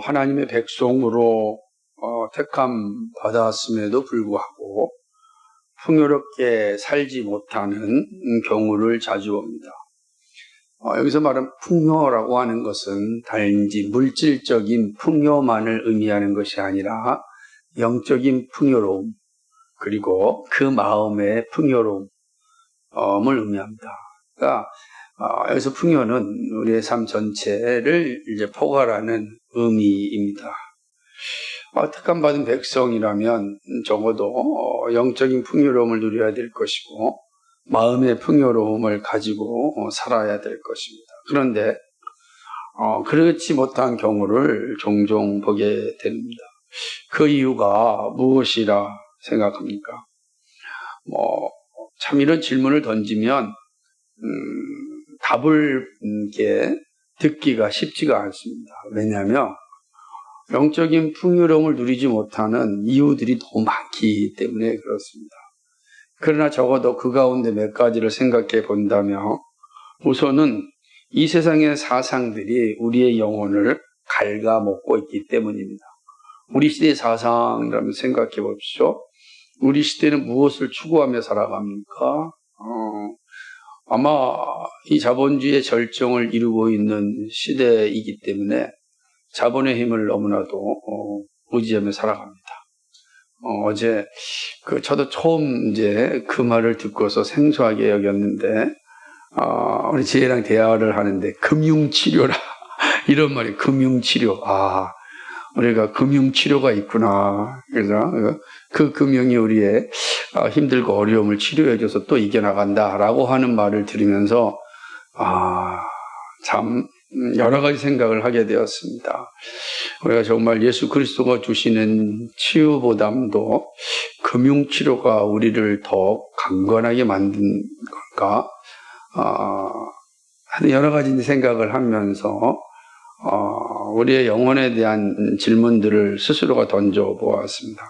하나님의 백성으로 택함 받았음에도 불구하고 풍요롭게 살지 못하는 경우를 자주 봅니다. 여기서 말하는 풍요라고 하는 것은 단지 물질적인 풍요만을 의미하는 것이 아니라 영적인 풍요로움, 그리고 그 마음의 풍요로움을 의미합니다. 그러니까 여기서 풍요는 우리의 삶 전체를 이제 포괄하는 의미입니다. 택함 받은 백성이라면 적어도 영적인 풍요로움을 누려야 될 것이고 마음의 풍요로움을 가지고 살아야 될 것입니다. 그런데 그렇지 못한 경우를 종종 보게 됩니다. 그 이유가 무엇이라 생각합니까? 참 이런 질문을 던지면 답을 듣기가 쉽지가 않습니다. 왜냐하면 영적인 풍요로움을 누리지 못하는 이유들이 너무 많기 때문에 그렇습니다. 그러나 적어도 그 가운데 몇 가지를 생각해 본다면 우선은 이 세상의 사상들이 우리의 영혼을 갉아먹고 있기 때문입니다. 우리 시대의 사상이라면 생각해 보십시오. 우리 시대는 무엇을 추구하며 살아갑니까? 아마 이 자본주의의 절정을 이루고 있는 시대이기 때문에 자본의 힘을 너무나도 의지하며 살아갑니다. 어제 저도 처음 이제 그 말을 듣고서 생소하게 여겼는데 우리 지혜랑 대화를 하는데 금융치료라 이런 말이 금융치료. 우리가 금융치료가 있구나. 그래서 그 금융이 우리의 힘들고 어려움을 치료해줘서 또 이겨나간다라고 하는 말을 들으면서 참 여러 가지 생각을 하게 되었습니다. 우리가 정말 예수 그리스도가 주시는 치유보담도 금융치료가 우리를 더 강건하게 만든 건가? 여러 가지 생각을 하면서 우리의 영혼에 대한 질문들을 스스로가 던져보았습니다.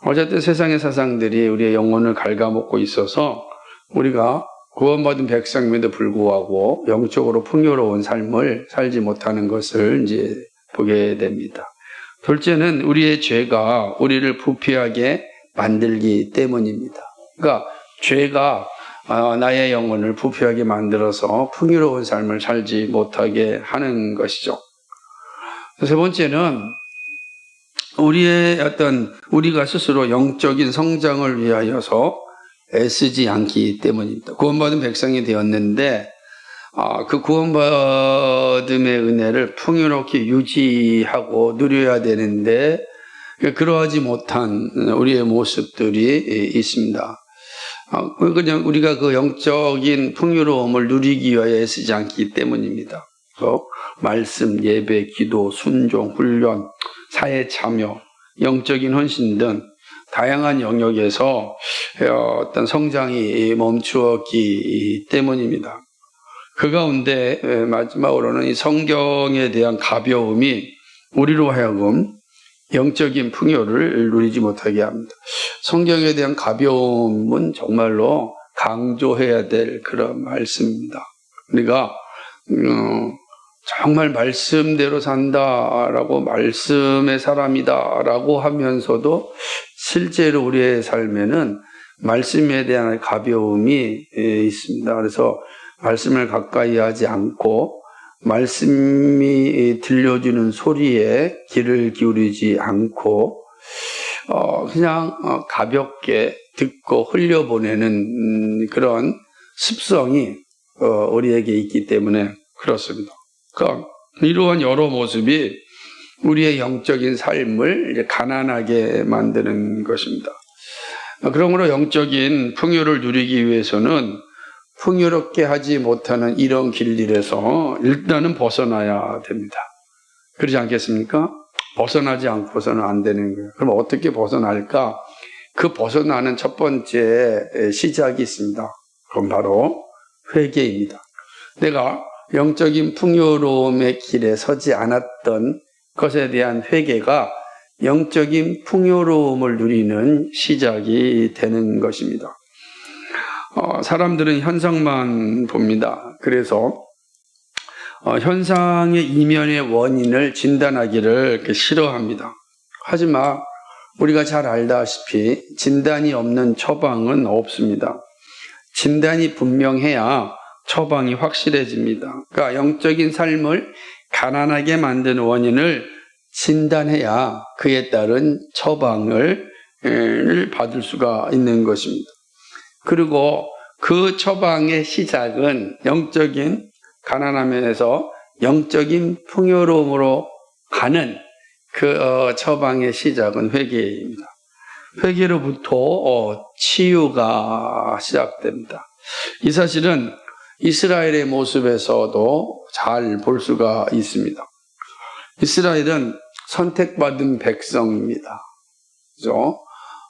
어쨌든 세상의 사상들이 우리의 영혼을 갉아먹고 있어서 우리가 구원받은 백성임에도 불구하고 영적으로 풍요로운 삶을 살지 못하는 것을 이제 보게 됩니다. 둘째는 우리의 죄가 우리를 부패하게 만들기 때문입니다. 그러니까 죄가 나의 영혼을 부패하게 만들어서 풍요로운 삶을 살지 못하게 하는 것이죠. 세 번째는 우리가 스스로 영적인 성장을 위하여서 애쓰지 않기 때문입니다. 구원받은 백성이 되었는데 그 구원받음의 은혜를 풍요롭게 유지하고 누려야 되는데 그러하지 못한 우리의 모습들이 있습니다. 그냥 우리가 그 영적인 풍요로움을 누리기 위하여 애쓰지 않기 때문입니다. 그래서 말씀, 예배, 기도, 순종, 훈련, 사회 참여, 영적인 헌신 등 다양한 영역에서 어떤 성장이 멈추었기 때문입니다. 그 가운데 마지막으로는 이 성경에 대한 가벼움이 우리로 하여금 영적인 풍요를 누리지 못하게 합니다. 성경에 대한 가벼움은 정말로 강조해야 될 그런 말씀입니다. 우리가 정말 말씀대로 산다라고 말씀의 사람이다라고 하면서도 실제로 우리의 삶에는 말씀에 대한 가벼움이 있습니다. 그래서 말씀을 가까이 하지 않고 말씀이 들려주는 소리에 귀를 기울이지 않고 그냥 가볍게 듣고 흘려보내는 그런 습성이 우리에게 있기 때문에 그렇습니다. 그러니까 이러한 여러 모습이 우리의 영적인 삶을 이제 가난하게 만드는 것입니다. 그러므로 영적인 풍요를 누리기 위해서는 풍요롭게 하지 못하는 이런 길들에서 일단은 벗어나야 됩니다. 그러지 않겠습니까? 벗어나지 않고서는 안 되는 거예요. 그럼 어떻게 벗어날까? 그 벗어나는 첫 번째 시작이 있습니다. 그건 바로 회개입니다. 내가 영적인 풍요로움의 길에 서지 않았던 것에 대한 회개가 영적인 풍요로움을 누리는 시작이 되는 것입니다. 사람들은 현상만 봅니다. 그래서 현상의 이면의 원인을 진단하기를 싫어합니다. 하지만 우리가 잘 알다시피 진단이 없는 처방은 없습니다. 진단이 분명해야 처방이 확실해집니다. 그러니까 영적인 삶을 가난하게 만든 원인을 진단해야 그에 따른 처방을 받을 수가 있는 것입니다. 그리고 그 처방의 시작은 영적인 가난함에서 영적인 풍요로움으로 가는 그 처방의 시작은 회개입니다. 회개로부터 치유가 시작됩니다. 이 사실은 이스라엘의 모습에서도 잘 볼 수가 있습니다. 이스라엘은 선택받은 백성입니다. 그죠?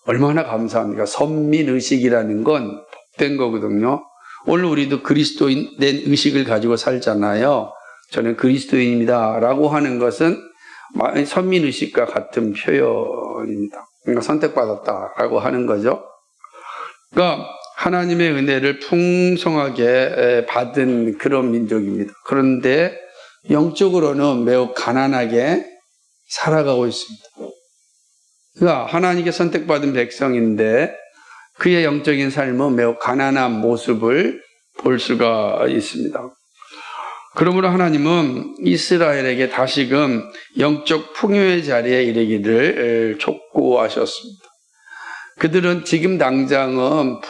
얼마나 감사합니까? 선민의식이라는 건 복된 거거든요. 오늘 우리도 그리스도인 된 의식을 가지고 살잖아요. 저는 그리스도인입니다 라고 하는 것은 선민의식과 같은 표현입니다. 그러니까 선택받았다라고 하는 거죠. 그러니까 하나님의 은혜를 풍성하게 받은 그런 민족입니다. 그런데 영적으로는 매우 가난하게 살아가고 있습니다. 그러니까 하나님께 선택받은 백성인데 그의 영적인 삶은 매우 가난한 모습을 볼 수가 있습니다. 그러므로 하나님은 이스라엘에게 다시금 영적 풍요의 자리에 이르기를 촉구하셨습니다. 그들은 지금 당장은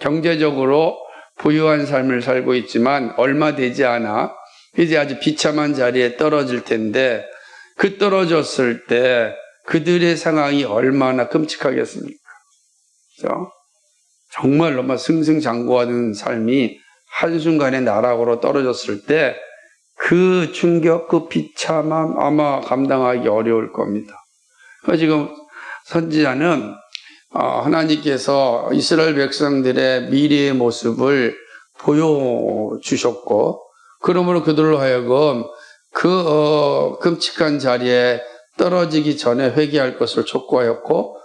경제적으로 부유한 삶을 살고 있지만 얼마 되지 않아 이제 아주 비참한 자리에 떨어질 텐데 그 떨어졌을 때 그들의 상황이 얼마나 끔찍하겠습니까? 그렇죠? 정말로 막 승승장구하는 삶이 한순간에 나락으로 떨어졌을 때 그 충격, 그 비참함 아마 감당하기 어려울 겁니다. 지금 선지자는 하나님께서 이스라엘 백성들의 미래의 모습을 보여주셨고 그러므로 그들로 하여금 그 끔찍한 자리에 떨어지기 전에 회개할 것을 촉구하였고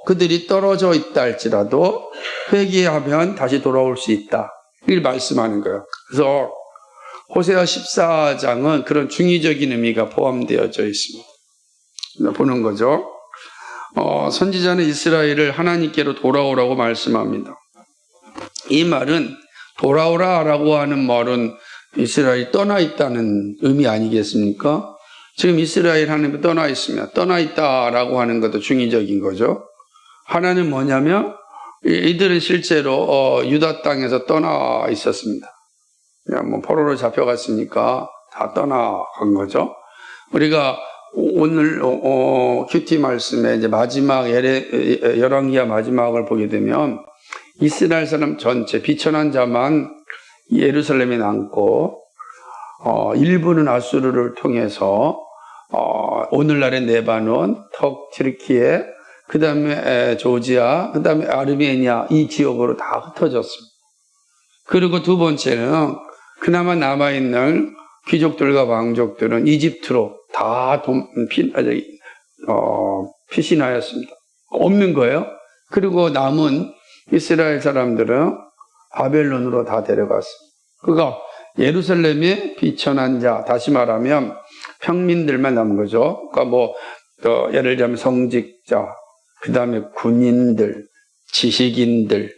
그들이 떨어져 있다 할지라도 회개하면 다시 돌아올 수 있다. 이걸 말씀하는 거예요. 그래서 호세아 14장은 그런 중의적인 의미가 포함되어져 있습니다. 보는 거죠. 선지자는 이스라엘을 하나님께로 돌아오라고 말씀합니다. 이 말은 돌아오라라고 하는 말은 이스라엘이 떠나 있다는 의미 아니겠습니까? 지금 이스라엘 하나님이 떠나 있으면 떠나 있다라고 하는 것도 중의적인 거죠. 하나는 뭐냐면 이들은 실제로 유다 땅에서 떠나 있었습니다. 그냥 포로로 잡혀갔으니까 다 떠나간 거죠. 우리가 오늘 큐티 말씀에 이제 마지막 열왕기하 마지막을 보게 되면 이스라엘 사람 전체 비천한 자만 예루살렘에 남고 일부는 아수르를 통해서 오늘날의 레바논, 튀르키예, 그 다음에 조지아, 그 다음에 아르메니아 이 지역으로 다 흩어졌습니다. 그리고 두 번째는 그나마 남아있는 귀족들과 왕족들은 이집트로 다 피신하였습니다. 없는 거예요. 그리고 남은 이스라엘 사람들은 바벨론으로 다 데려갔습니다. 그러니까 예루살렘에 비천한 자, 다시 말하면 평민들만 남은 거죠. 그러니까 예를 들면 성직자, 그 다음에 군인들, 지식인들,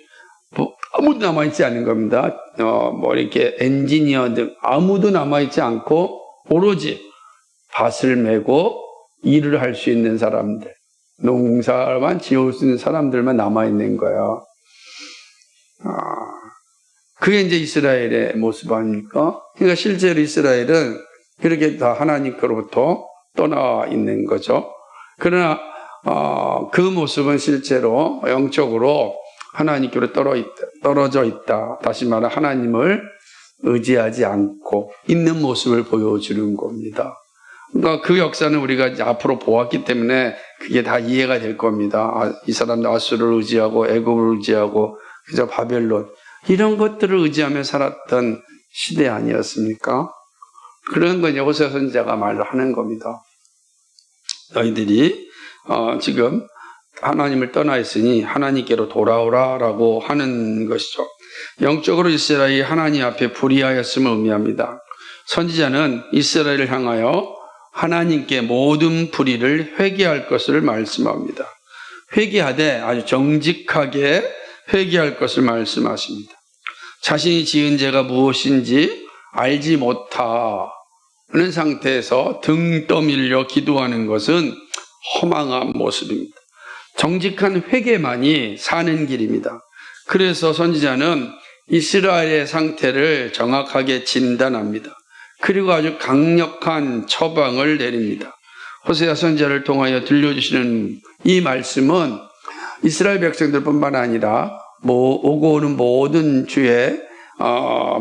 아무도 남아있지 않은 겁니다. 이렇게 엔지니어 등 아무도 남아있지 않고 오로지 밭을 메고 일을 할 수 있는 사람들, 농사만 지을 수 있는 사람들만 남아있는 거예요. 그게 이제 이스라엘의 모습 아닙니까? 그러니까 실제로 이스라엘은 그렇게 다 하나님께로부터 떠나 있는 거죠. 그러나 그 모습은 실제로 영적으로 하나님께로 떨어져 있다. 다시 말해 하나님을 의지하지 않고 있는 모습을 보여주는 겁니다. 그러니까 그 역사는 우리가 이제 앞으로 보았기 때문에 그게 다 이해가 될 겁니다. 이 사람들 아수르를 의지하고 애굽을 의지하고 그저 바벨론 이런 것들을 의지하며 살았던 시대 아니었습니까? 그런 건 호세아 선지자가 말을 하는 겁니다. 너희들이 지금 하나님을 떠나 있으니 하나님께로 돌아오라라고 하는 것이죠. 영적으로 이스라엘이 하나님 앞에 불의하였음을 의미합니다. 선지자는 이스라엘을 향하여 하나님께 모든 불의를 회개할 것을 말씀합니다. 회개하되 아주 정직하게 회개할 것을 말씀하십니다. 자신이 지은 죄가 무엇인지 알지 못하는 상태에서 등 떠밀려 기도하는 것은 허망한 모습입니다. 정직한 회개만이 사는 길입니다. 그래서 선지자는 이스라엘의 상태를 정확하게 진단합니다. 그리고 아주 강력한 처방을 내립니다. 호세아 선지자를 통하여 들려주시는 이 말씀은 이스라엘 백성들뿐만 아니라 오고 오는 모든 주의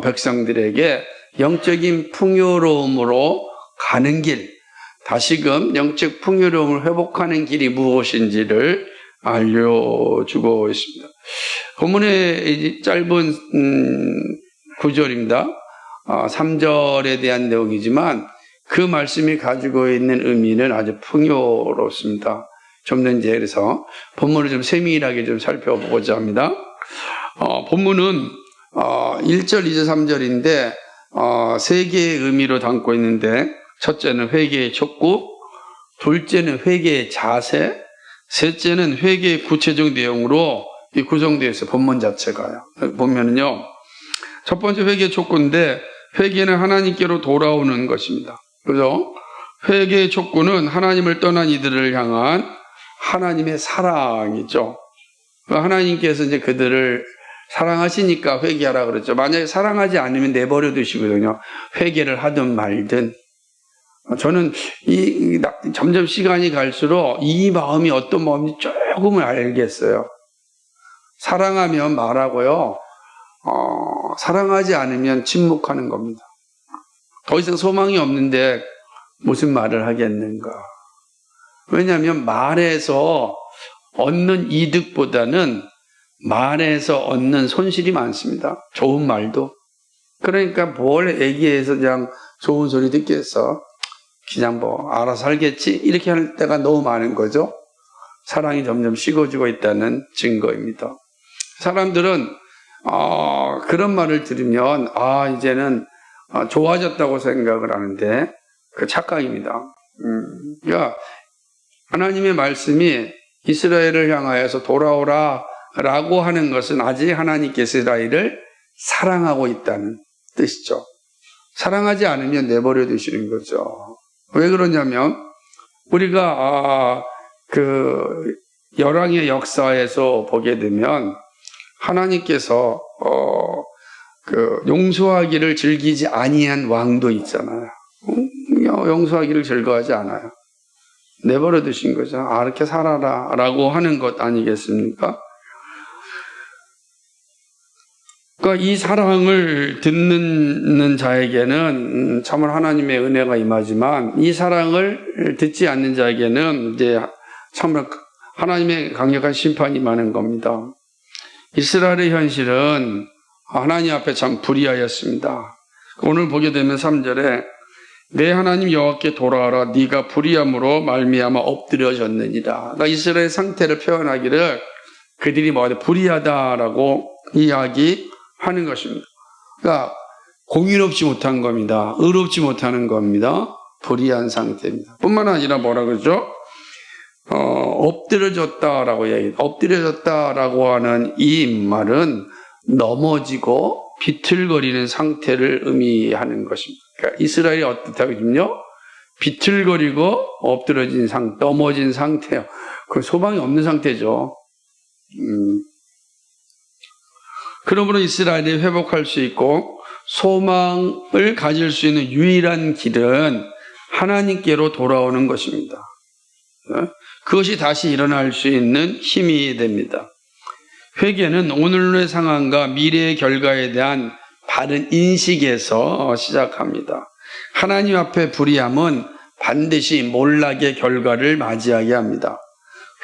백성들에게 영적인 풍요로움으로 가는 길, 다시금 영적 풍요로움을 회복하는 길이 무엇인지를 알려주고 있습니다. 본문의 짧은 구절입니다. 3절에 대한 내용이지만 그 말씀이 가지고 있는 의미는 아주 풍요롭습니다. 좀 더 이제 그래서 본문을 좀 세밀하게 좀 살펴보고자 합니다. 본문은 1절, 2절, 3절인데 세 개의 의미로 담고 있는데 첫째는 회개의 촉구, 둘째는 회개의 자세, 셋째는 회개의 구체적 내용으로 구성되어 있어요. 본문 자체가요. 보면은요, 첫 번째 회개의 촉구인데 회개는 하나님께로 돌아오는 것입니다. 그죠? 회개의 촉구는 하나님을 떠난 이들을 향한 하나님의 사랑이죠. 하나님께서 이제 그들을 사랑하시니까 회개하라 그랬죠. 만약에 사랑하지 않으면 내버려 두시거든요. 회개를 하든 말든. 저는 점점 시간이 갈수록 이 마음이 어떤 마음인지 조금은 알겠어요. 사랑하면 말하고요. 사랑하지 않으면 침묵하는 겁니다. 더 이상 소망이 없는데 무슨 말을 하겠는가. 왜냐하면 말에서 얻는 이득보다는 말에서 얻는 손실이 많습니다. 좋은 말도. 그러니까 뭘 얘기해서 그냥 좋은 소리 듣겠어. 그냥 뭐 알아서 살겠지. 이렇게 할 때가 너무 많은 거죠. 사랑이 점점 식어지고 있다는 증거입니다. 사람들은 그런 말을 들으면 이제는 좋아졌다고 생각을 하는데 그 착각입니다. 그러니까 하나님의 말씀이 이스라엘을 향하여서 돌아오라 라고 하는 것은 아직 하나님께서 이스라엘을 사랑하고 있다는 뜻이죠. 사랑하지 않으면 내버려 두시는 거죠. 왜 그러냐면 우리가 그 열왕의 역사에서 보게 되면 하나님께서 그 용서하기를 즐기지 아니한 왕도 있잖아요. 용서하기를 즐거워하지 않아요. 내버려 두신 거죠. 이렇게 살아라 라고 하는 것 아니겠습니까? 그러니까 이 사랑을 듣는 자에게는 참으로 하나님의 은혜가 임하지만 이 사랑을 듣지 않는 자에게는 이제 참으로 하나님의 강력한 심판이 임하는 겁니다. 이스라엘의 현실은 하나님 앞에 참 불의하였습니다. 오늘 보게 되면 3절에 내 하나님 여호와께 돌아와라 네가 불의함으로 말미암아 엎드려졌느니라. 그러니까 이스라엘 상태를 표현하기를 그들이 불의하다라고 이야기하는 것입니다. 그러니까 공의롭지 못한 겁니다. 의롭지 못하는 겁니다. 불의한 상태입니다. 뿐만 아니라 뭐라 그러죠? 엎드려졌다라고 얘기해요. 엎드려졌다라고 하는 이 말은 넘어지고 비틀거리는 상태를 의미하는 것입니다. 그러니까 이스라엘이 어떻다고요? 비틀거리고 엎드러진 넘어진 상태요. 그 소망이 없는 상태죠. 그러므로 이스라엘이 회복할 수 있고 소망을 가질 수 있는 유일한 길은 하나님께로 돌아오는 것입니다. 그것이 다시 일어날 수 있는 힘이 됩니다. 회개는 오늘의 상황과 미래의 결과에 대한 바른 인식에서 시작합니다. 하나님 앞에 불의함은 반드시 몰락의 결과를 맞이하게 합니다.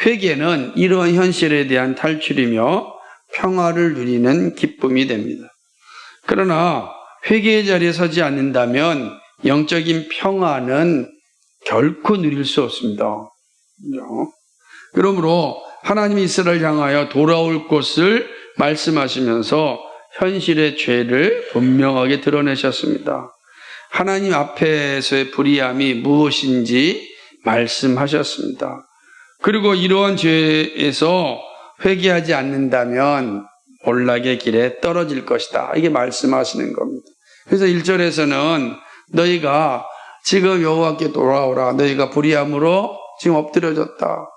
회개는 이러한 현실에 대한 탈출이며 평화를 누리는 기쁨이 됩니다. 그러나 회개의 자리에 서지 않는다면 영적인 평화는 결코 누릴 수 없습니다. 그러므로 하나님이 이스라엘을 향하여 돌아올 것을 말씀하시면서 현실의 죄를 분명하게 드러내셨습니다. 하나님 앞에서의 불의함이 무엇인지 말씀하셨습니다. 그리고 이러한 죄에서 회개하지 않는다면 몰락의 길에 떨어질 것이다. 이게 말씀하시는 겁니다. 그래서 1절에서는 너희가 지금 여호와께 돌아오라. 너희가 불의함으로 지금 엎드려졌다.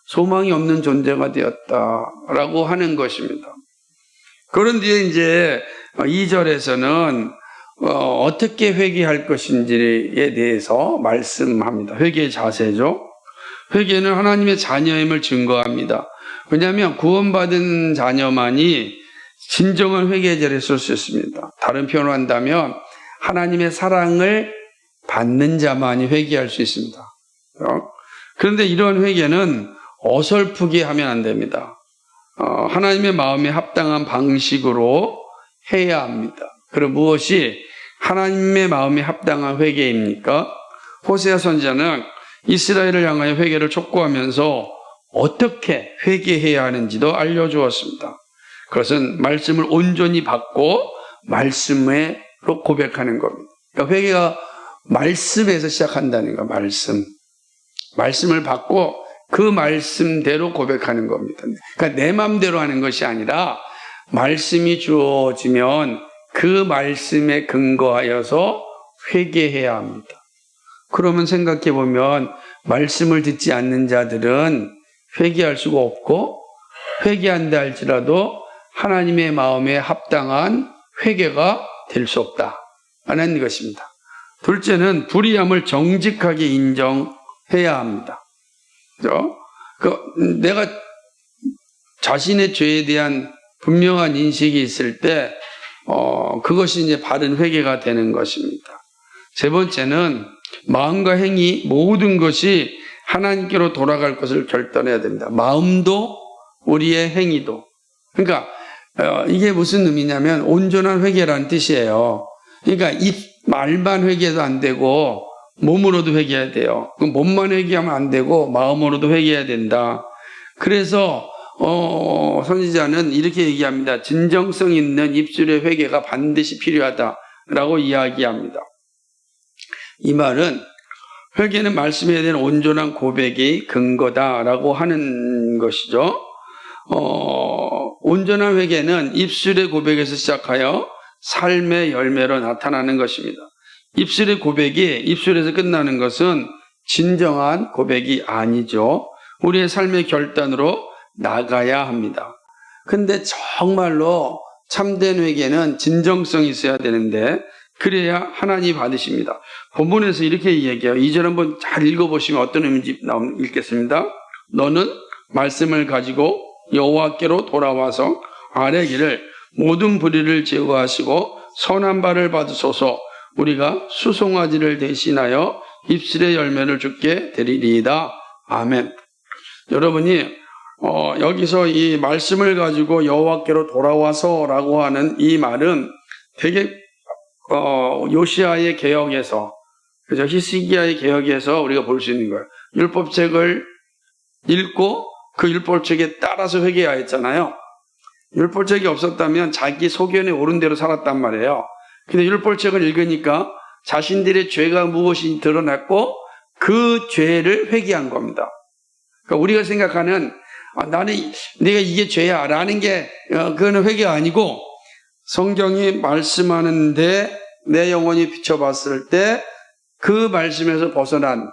소망이 없는 존재가 되었다라고 하는 것입니다. 그런 뒤에 이제 2절에서는 어떻게 회개할 것인지에 대해서 말씀합니다. 회개의 자세죠. 회개는 하나님의 자녀임을 증거합니다. 왜냐하면 구원받은 자녀만이 진정한 회개자를 쓸 수 있습니다. 다른 표현을 한다면 하나님의 사랑을 받는 자만이 회개할 수 있습니다. 그런데 이런 회개는 어설프게 하면 안 됩니다. 하나님의 마음에 합당한 방식으로 해야 합니다. 그럼 무엇이 하나님의 마음에 합당한 회개입니까? 호세아 선지자는 이스라엘을 향하여 회개를 촉구하면서 어떻게 회개해야 하는지도 알려주었습니다. 그것은 말씀을 온전히 받고 말씀으로 고백하는 겁니다. 그러니까 회개가 말씀에서 시작한다는 거, 말씀을 받고 그 말씀대로 고백하는 겁니다. 그러니까 내 마음대로 하는 것이 아니라 말씀이 주어지면 그 말씀에 근거하여서 회개해야 합니다. 그러면 생각해 보면 말씀을 듣지 않는 자들은 회개할 수가 없고 회개한다 할지라도 하나님의 마음에 합당한 회개가 될 수 없다라는 것입니다. 둘째는 불의함을 정직하게 인정해야 합니다. 그렇죠? 내가 자신의 죄에 대한 분명한 인식이 있을 때 그것이 이제 바른 회개가 되는 것입니다. 세 번째는 마음과 행위 모든 것이 하나님께로 돌아갈 것을 결단해야 됩니다. 마음도 우리의 행위도. 그러니까 이게 무슨 의미냐면 온전한 회개라는 뜻이에요. 그러니까 입 말만 회개도 안 되고 몸으로도 회개해야 돼요. 몸만 회개하면 안 되고 마음으로도 회개해야 된다. 그래서 선지자는 이렇게 얘기합니다. 진정성 있는 입술의 회개가 반드시 필요하다라고 이야기합니다. 이 말은 회개는 말씀에 대한 온전한 고백이 근거다라고 하는 것이죠. 온전한 회개는 입술의 고백에서 시작하여 삶의 열매로 나타나는 것입니다. 입술의 고백이 입술에서 끝나는 것은 진정한 고백이 아니죠. 우리의 삶의 결단으로 나가야 합니다. 근데 정말로 참된 회개는 진정성이 있어야 되는데 그래야 하나님이 받으십니다. 본문에서 이렇게 얘기해요. 2절 한번 잘 읽어보시면 어떤 의미인지 읽겠습니다. 너는 말씀을 가지고 여호와께로 돌아와서 아뢰기를 모든 불의를 제거하시고 선한 바를 받으소서. 우리가 수송아지를 대신하여 입술의 열매를 주게 되리이다. 아멘. 여러분이 여기서 이 말씀을 가지고 여호와께로 돌아와서라고 하는 이 말은 되게 요시아의 개혁에서, 그죠? 히스기야의 개혁에서 우리가 볼 수 있는 거예요. 율법책을 읽고 그 율법책에 따라서 회개하였잖아요. 율법책이 없었다면 자기 소견에 옳은 대로 살았단 말이에요. 근데 율법책을 읽으니까 자신들의 죄가 무엇이 드러났고 그 죄를 회개한 겁니다. 그러니까 우리가 생각하는 나는 내가 이게 죄야 라는 게 그거는 회개가 아니고 성경이 말씀하는데 내 영혼이 비춰봤을 때 그 말씀에서 벗어난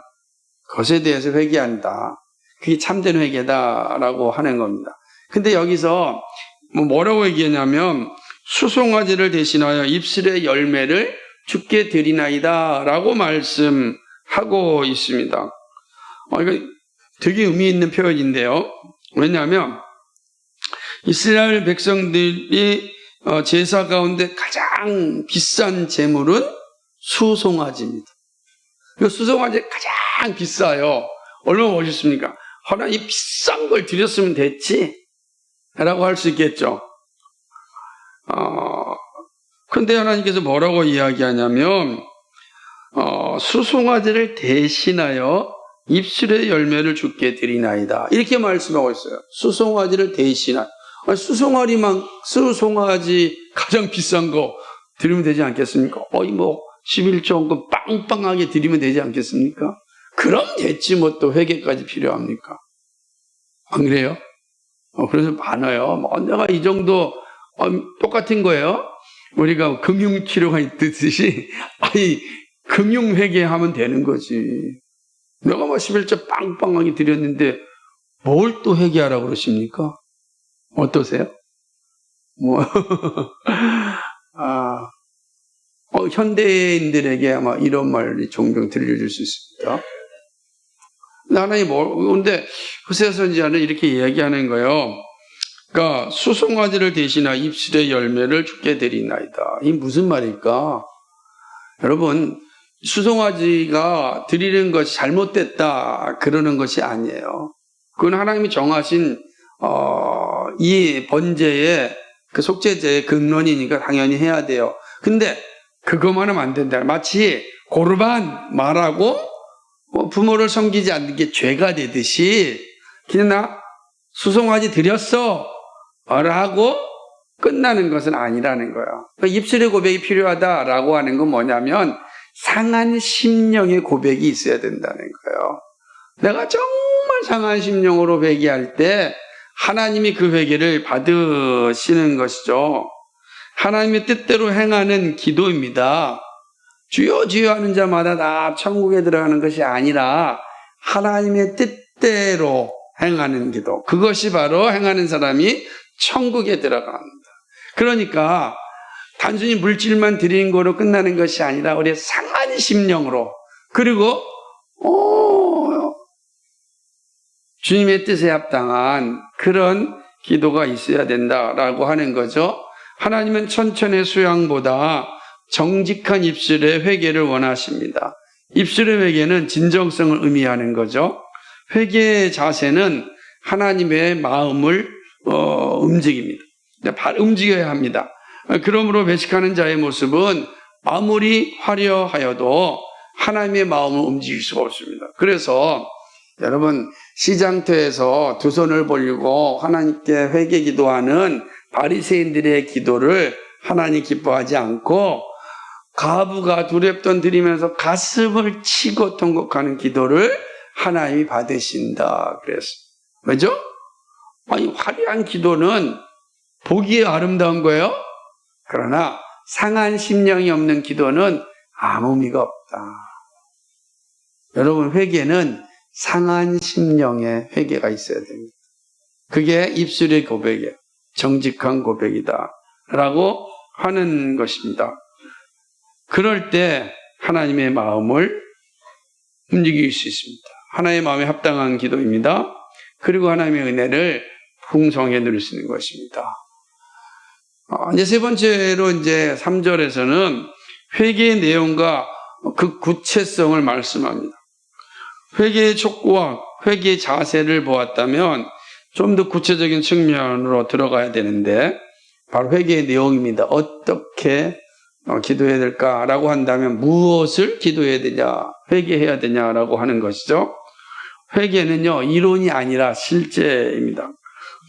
것에 대해서 회개한다. 그게 참된 회개다라고 하는 겁니다. 근데 여기서 뭐라고 얘기하냐면 수송아지를 대신하여 입술의 열매를 주께 드리나이다 라고 말씀하고 있습니다. 이거 되게 의미 있는 표현인데요. 왜냐하면 이스라엘 백성들이 제사 가운데 가장 비싼 제물은 수송아지입니다. 그 수송아지 가장 비싸요. 얼마나 멋있습니까? 하나님 비싼 걸 드렸으면 됐지 라고 할 수 있겠죠. 근데 하나님께서 뭐라고 이야기하냐면 수송아지를 대신하여 입술의 열매를 주께 드리나이다 이렇게 말씀하고 있어요. 수송아지를 대신하여. 수송아지 가장 비싼 거 드리면 되지 않겠습니까? 11조원금 빵빵하게 드리면 되지 않겠습니까? 그럼 됐지 뭐 또 회개까지 필요합니까? 안 그래요? 그래서 많아요. 내가 이 정도 똑같은 거예요. 우리가 금융치료가 있듯이 금융회계하면 되는 거지. 내가 11조 빵빵하게 드렸는데 뭘 또 회개하라고 그러십니까? 어떠세요? 현대인들에게 아마 이런 말이 종종 들려줄 수 있습니다. 하나님 근데 호세아 선지자는 이렇게 이야기하는 거예요. 그러니까 수송아지를 대신하 입술의 열매를 주께 드리나이다. 이 무슨 말일까? 여러분, 수송아지가 드리는 것이 잘못됐다 그러는 것이 아니에요. 그건 하나님이 정하신 이 번제의 그 속죄제의 근원이니까 당연히 해야 돼요. 근데 그것만 하면 안 된다. 마치 고르반 말하고 부모를 섬기지 않는 게 죄가 되듯이 그냥 나 수송아지 드렸어 라고 끝나는 것은 아니라는 거야. 그러니까 입술의 고백이 필요하다라고 하는 건 뭐냐면 상한 심령의 고백이 있어야 된다는 거예요. 내가 정말 상한 심령으로 회개할 때 하나님이 그 회개를 받으시는 것이죠. 하나님의 뜻대로 행하는 기도입니다. 주여 주여 하는 자마다 다 천국에 들어가는 것이 아니라 하나님의 뜻대로 행하는 기도. 그것이 바로 행하는 사람이 천국에 들어갑니다. 그러니까 단순히 물질만 드리는 거로 끝나는 것이 아니라 우리의 상한 심령으로 그리고 주님의 뜻에 합당한 그런 기도가 있어야 된다라고 하는 거죠. 하나님은 천천의 수양보다 정직한 입술의 회개를 원하십니다. 입술의 회개는 진정성을 의미하는 거죠. 회개의 자세는 하나님의 마음을 움직입니다. 움직여야 합니다. 그러므로 배식하는 자의 모습은 아무리 화려하여도 하나님의 마음을 움직일 수가 없습니다. 그래서 여러분 시장터에서 두 손을 벌리고 하나님께 회개 기도하는 바리새인들의 기도를 하나님 기뻐하지 않고 과부가 두렵던 드리면서 가슴을 치고 통곡하는 기도를 하나님이 받으신다 그랬어요. 왜죠? 화려한 기도는 보기에 아름다운 거예요. 그러나 상한 심령이 없는 기도는 아무 의미가 없다. 여러분 회개는 상한 심령의 회개가 있어야 됩니다. 그게 입술의 고백이에요. 정직한 고백이다 라고 하는 것입니다. 그럴 때 하나님의 마음을 움직일 수 있습니다. 하나님의 마음에 합당한 기도입니다. 그리고 하나님의 은혜를 풍성하게 누릴 수 있는 것입니다. 이제 세 번째로 이제 3절에서는 회개의 내용과 그 구체성을 말씀합니다. 회개의 촉구와 회개의 자세를 보았다면 좀 더 구체적인 측면으로 들어가야 되는데 바로 회개의 내용입니다. 어떻게 기도해야 될까라고 한다면 무엇을 기도해야 되냐, 회개해야 되냐라고 하는 것이죠. 회개는요, 이론이 아니라 실제입니다.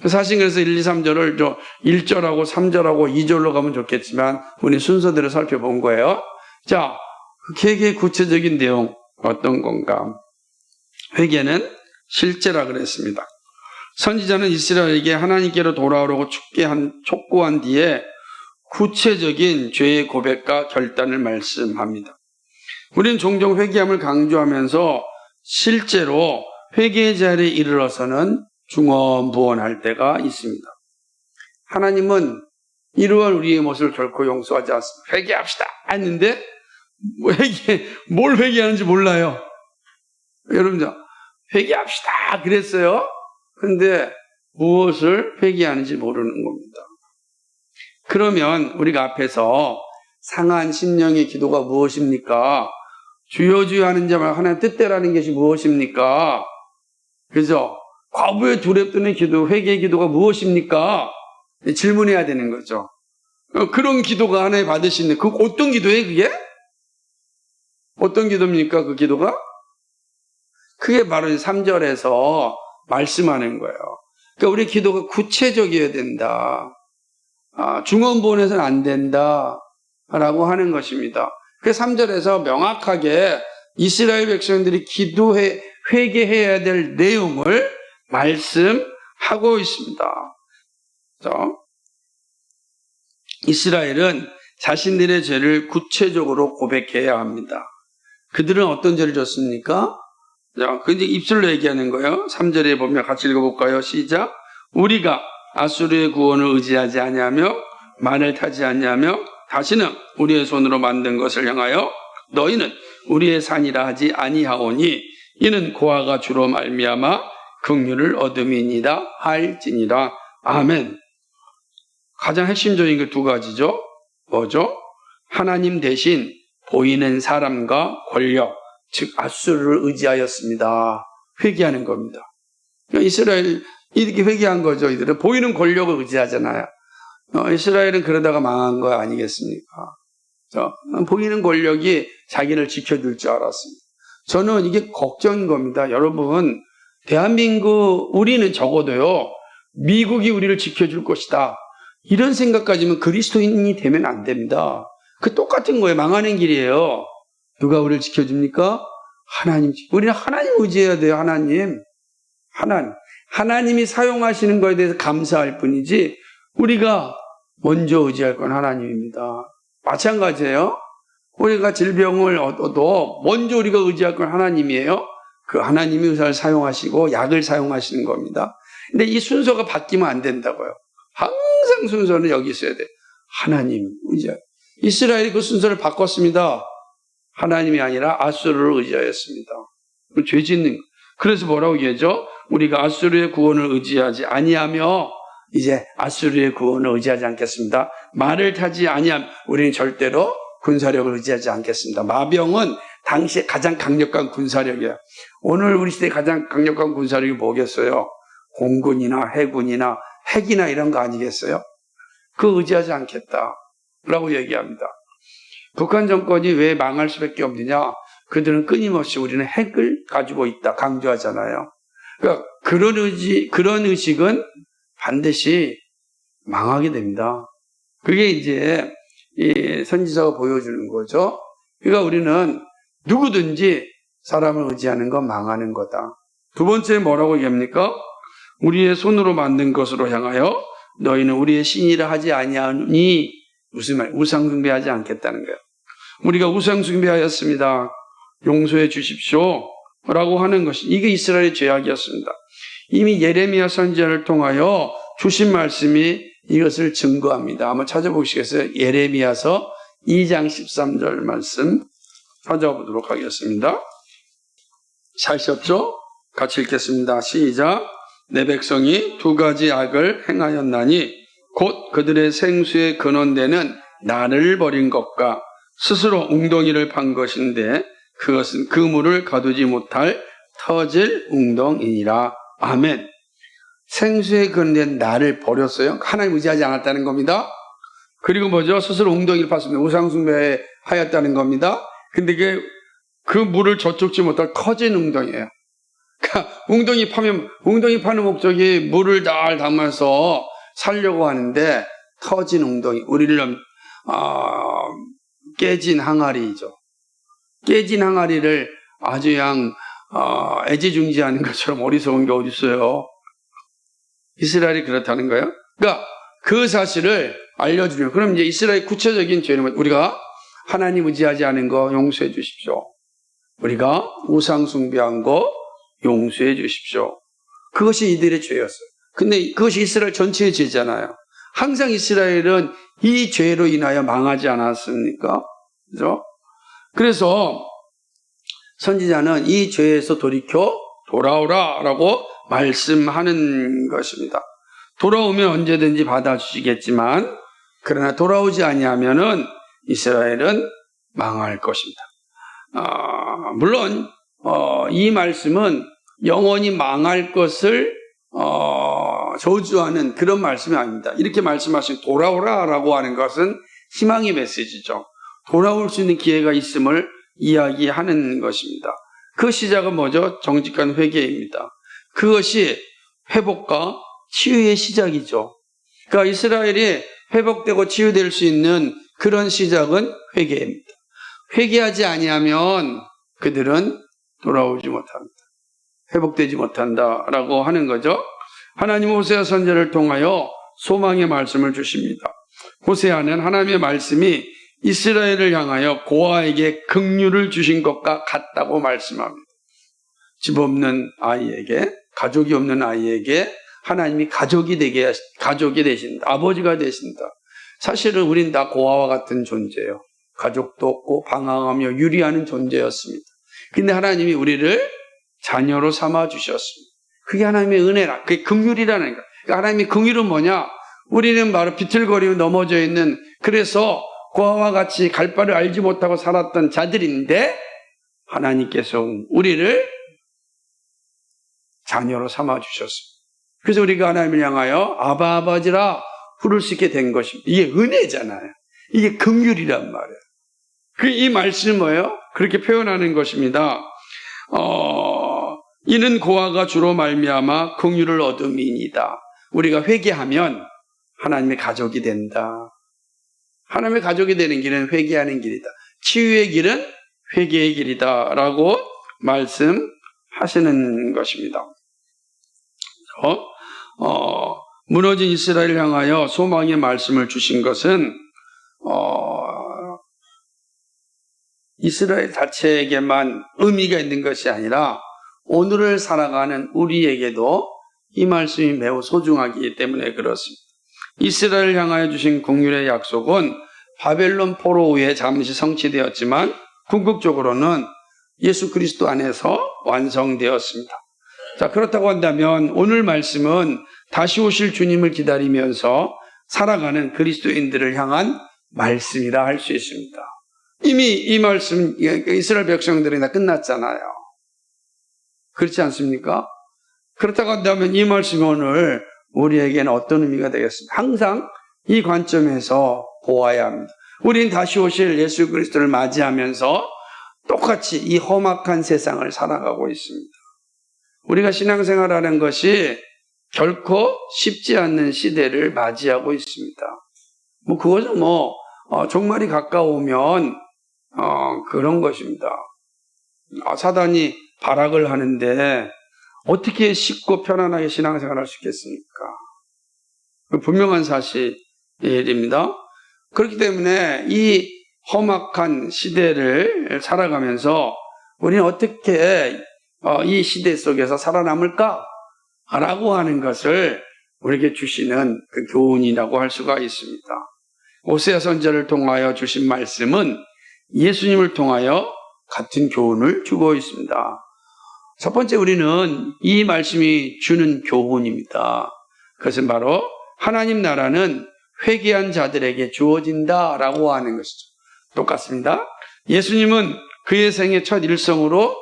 사실 그래서 1, 2, 3절을 1절하고 3절하고 2절로 가면 좋겠지만 우리 순서대로 살펴본 거예요. 자, 회개의 구체적인 내용 어떤 건가? 회개는 실제라 그랬습니다. 선지자는 이스라엘에게 하나님께로 돌아오라고 촉구한 뒤에 구체적인 죄의 고백과 결단을 말씀합니다. 우리는 종종 회개함을 강조하면서 실제로 회개의 자리에 이르러서는 중언부언할 때가 있습니다. 하나님은 이러한 우리의 모습을 결코 용서하지 않습니다. 회개합시다 했는데 뭘 회개하는지 몰라요. 여러분 회개합시다 그랬어요. 그런데 무엇을 회개하는지 모르는 겁니다. 그러면 우리가 앞에서 상한 심령의 기도가 무엇입니까? 주여 주여 하는 자만 하나님 뜻대로라는 것이 무엇입니까? 그죠? 과부의 두렵던 기도, 회개의 기도가 무엇입니까? 질문해야 되는 거죠. 그런 기도가 하나님 받으시는데 그 어떤 기도예요 그게? 어떤 기도입니까 그 기도가? 그게 바로 3절에서 말씀하는 거예요. 그러니까 우리 기도가 구체적이어야 된다. 중언부언해서는 안 된다 라고 하는 것입니다. 그 3절에서 명확하게 이스라엘 백성들이 회개해야 될 내용을 말씀하고 있습니다. 이스라엘은 자신들의 죄를 구체적으로 고백해야 합니다. 그들은 어떤 죄를 졌습니까? 그 이제 입술로 얘기하는 거예요. 3절에 보면 같이 읽어볼까요? 시작. 우리가 아수르의 구원을 의지하지 아니하며 말을 타지 아니하며 다시는 우리의 손으로 만든 것을 향하여 너희는 우리의 산이라 하지 아니하오니 이는 고아가 주로 말미암아 긍휼을 얻음이니이다 할지니라. 아멘. 가장 핵심적인 게 두 가지죠. 뭐죠? 하나님 대신 보이는 사람과 권력, 즉 아수르를 의지하였습니다. 회개하는 겁니다. 그러니까 이스라엘 이렇게 회개한 거죠. 이들은 보이는 권력을 의지하잖아요. 이스라엘은 그러다가 망한 거 아니겠습니까? 보이는 권력이 자기를 지켜줄 줄 알았습니다. 저는 이게 걱정인 겁니다. 여러분, 대한민국 우리는 적어도요, 미국이 우리를 지켜줄 것이다. 이런 생각 가지면 그리스도인이 되면 안 됩니다. 그 똑같은 거예요. 망하는 길이에요. 누가 우리를 지켜줍니까? 하나님. 우리는 하나님 의지해야 돼요. 하나님. 하나님이 사용하시는 거에 대해서 감사할 뿐이지 우리가 먼저 의지할 건 하나님입니다. 마찬가지예요. 우리가 질병을 얻어도 먼저 우리가 의지할 건 하나님이에요. 그 하나님이 의사를 사용하시고 약을 사용하시는 겁니다. 근데 이 순서가 바뀌면 안 된다고요. 항상 순서는 여기 있어야 돼요. 하나님 의지할. 이스라엘이 그 순서를 바꿨습니다. 하나님이 아니라 아수르를 의지하였습니다. 죄 짓는 거. 그래서 뭐라고 얘기하죠? 우리가 아수르의 구원을 의지하지 아니하며 이제 아수르의 구원을 의지하지 않겠습니다. 말을 타지 아니하면 우리는 절대로 군사력을 의지하지 않겠습니다. 마병은 당시에 가장 강력한 군사력이에요. 오늘 우리 시대에 가장 강력한 군사력이 뭐겠어요? 공군이나 해군이나 핵이나 이런 거 아니겠어요? 그 의지하지 않겠다라고 얘기합니다. 북한 정권이 왜 망할 수밖에 없느냐? 그들은 끊임없이 우리는 핵을 가지고 있다 강조하잖아요. 그러니까 그런 의식은 반드시 망하게 됩니다. 그게 이제 이 선지자가 보여주는 거죠. 그러니까 우리는 누구든지 사람을 의지하는 건 망하는 거다. 두 번째 뭐라고 얘기합니까? 우리의 손으로 만든 것으로 향하여 너희는 우리의 신이라 하지 아니하니 무슨 말? 우상 숭배하지 않겠다는 거예요. 우리가 우상 숭배하였습니다. 용서해 주십시오. 라고 하는 것이 이게 이스라엘의 죄악이었습니다. 이미 예레미야 선지자를 통하여 주신 말씀이 이것을 증거합니다. 한번 찾아보시겠어요? 예레미야서 2장 13절 말씀 찾아보도록 하겠습니다. 찾으셨죠? 같이 읽겠습니다. 시작. 내 백성이 두 가지 악을 행하였나니 곧 그들의 생수의 근원되는 나를 버린 것과 스스로 웅덩이를 판 것인데 그것은 그 물을 가두지 못할 터질 웅덩이니라. 아멘. 생수의 근원된 나를 버렸어요. 하나님 의지하지 않았다는 겁니다. 그리고 뭐죠? 스스로 웅덩이를 팠습니다. 우상숭배 하였다는 겁니다. 근데 그 물을 저쪽지 못할 커진 웅덩이에요. 그러니까 웅덩이 파는 목적이 물을 잘 담아서 살려고 하는데 터진 웅덩이, 우리를 깨진 항아리죠. 깨진 항아리를 아주 그냥 애지중지하는 것처럼 어리석은 게 어디 있어요? 이스라엘이 그렇다는 거예요. 그러니까 그 사실을 알려주면 그럼 이제 이스라엘 구체적인 죄는 우리가 하나님 의지하지 않은 거 용서해 주십시오. 우리가 우상 숭배한 거 용서해 주십시오. 그것이 이들의 죄였어요. 근데 그것이 이스라엘 전체의 죄잖아요. 항상 이스라엘은 이 죄로 인하여 망하지 않았습니까? 그죠? 그래서 선지자는 이 죄에서 돌이켜 돌아오라라고 말씀하는 것입니다. 돌아오면 언제든지 받아주시겠지만 그러나 돌아오지 아니하면은 이스라엘은 망할 것입니다. 물론 이 말씀은 영원히 망할 것을 저주하는 그런 말씀이 아닙니다. 이렇게 말씀하신 돌아오라라고 하는 것은 희망의 메시지죠. 돌아올 수 있는 기회가 있음을 이야기하는 것입니다. 그 시작은 뭐죠? 정직한 회개입니다. 그것이 회복과 치유의 시작이죠. 그러니까 이스라엘이 회복되고 치유될 수 있는 그런 시작은 회개입니다. 회개하지 아니하면 그들은 돌아오지 못한다. 회복되지 못한다라고 하는 거죠. 하나님은 호세아 선지자를 통하여 소망의 말씀을 주십니다. 호세아는 하나님의 말씀이 이스라엘을 향하여 고아에게 긍휼을 주신 것과 같다고 말씀합니다. 집 없는 아이에게, 가족이 없는 아이에게 하나님이 가족이 되신다. 아버지가 되신다. 사실은 우린 다 고아와 같은 존재예요. 가족도 없고 방황하며 유리하는 존재였습니다. 근데 하나님이 우리를 자녀로 삼아 주셨습니다. 그게 하나님의 은혜라. 그게 긍휼이라는 거예요. 그러니까 하나님의 긍휼은 뭐냐? 우리는 바로 비틀거리고 넘어져 있는, 그래서 고아와 같이 갈 바를 알지 못하고 살았던 자들인데 하나님께서 우리를 자녀로 삼아 주셨습니다. 그래서 우리가 하나님을 향하여 아바 아버지라 부를 수 있게 된 것입니다. 이게 은혜잖아요. 이게 긍휼이란 말이에요. 이 말씀이 뭐예요? 그렇게 표현하는 것입니다. 이는 고아가 주로 말미암아 긍휼을 얻음이니이다. 우리가 회개하면 하나님의 가족이 된다. 하나님의 가족이 되는 길은 회개하는 길이다. 치유의 길은 회개의 길이다 라고 말씀하시는 것입니다. 무너진 이스라엘을 향하여 소망의 말씀을 주신 것은 이스라엘 자체에게만 의미가 있는 것이 아니라 오늘을 살아가는 우리에게도 이 말씀이 매우 소중하기 때문에 그렇습니다. 이스라엘을 향하여 주신 긍휼의 약속은 바벨론 포로 후에 잠시 성취되었지만 궁극적으로는 예수 그리스도 안에서 완성되었습니다. 자, 그렇다고 한다면 오늘 말씀은 다시 오실 주님을 기다리면서 살아가는 그리스도인들을 향한 말씀이라 할 수 있습니다. 이미 이 말씀 이스라엘 백성들이 다 끝났잖아요. 그렇지 않습니까? 그렇다고 한다면 이 말씀이 오늘 우리에게는 어떤 의미가 되겠습니까? 항상 이 관점에서 보아야 합니다. 우리는 다시 오실 예수 그리스도를 맞이하면서 똑같이 이 험악한 세상을 살아가고 있습니다. 우리가 신앙생활하는 것이 결코 쉽지 않는 시대를 맞이하고 있습니다. 그것은 종말이 가까우면 그런 것입니다. 사단이 발악을 하는데 어떻게 쉽고 편안하게 신앙생활을 할 수 있겠습니까? 분명한 사실입니다. 그렇기 때문에 이 험악한 시대를 살아가면서 우리는 어떻게 이 시대 속에서 살아남을까? 라고 하는 것을 우리에게 주시는 그 교훈이라고 할 수가 있습니다. 호세아 선지자를 통하여 주신 말씀은 예수님을 통하여 같은 교훈을 주고 있습니다. 첫 번째 우리는 이 말씀이 주는 교훈입니다. 그것은 바로 하나님 나라는 회개한 자들에게 주어진다라고 하는 것이죠. 똑같습니다. 예수님은 그의 생애 첫 일성으로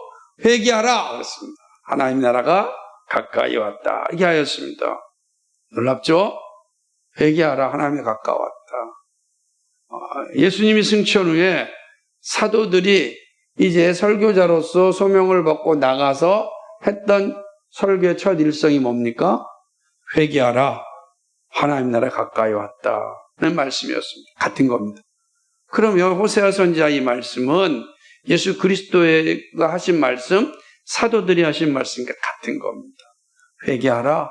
회개하라 그랬습니다. 하나님 나라가 가까이 왔다 이렇게 하였습니다. 놀랍죠? 회개하라, 하나님이 가까웠다. 예수님이 승천 후에 사도들이 이제 설교자로서 소명을 받고 나가서 했던 설교의 첫 일성이 뭡니까? 회개하라, 하나님 나라 가까이 왔다는 말씀이었습니다. 같은 겁니다. 그러면 호세아 선지자 이 말씀은 예수 그리스도가 하신 말씀, 사도들이 하신 말씀과 같은 겁니다. 회개하라,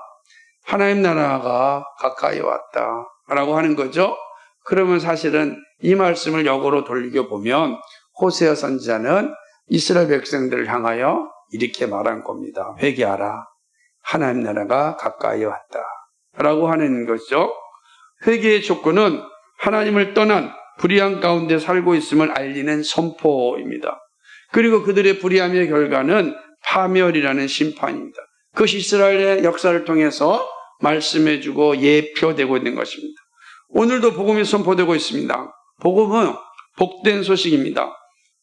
하나님 나라가 가까이 왔다라고 하는 거죠. 그러면 사실은 이 말씀을 역으로 돌리켜 보면 호세아 선지자는 이스라엘 백성들을 향하여 이렇게 말한 겁니다. 회개하라, 하나님 나라가 가까이 왔다라고 하는 것이죠. 회개의 조건은 하나님을 떠난 불의함 가운데 살고 있음을 알리는 선포입니다. 그리고 그들의 불의함의 결과는 파멸이라는 심판입니다. 그것이 이스라엘의 역사를 통해서 말씀해주고 예표되고 있는 것입니다. 오늘도 복음이 선포되고 있습니다. 복음은 복된 소식입니다.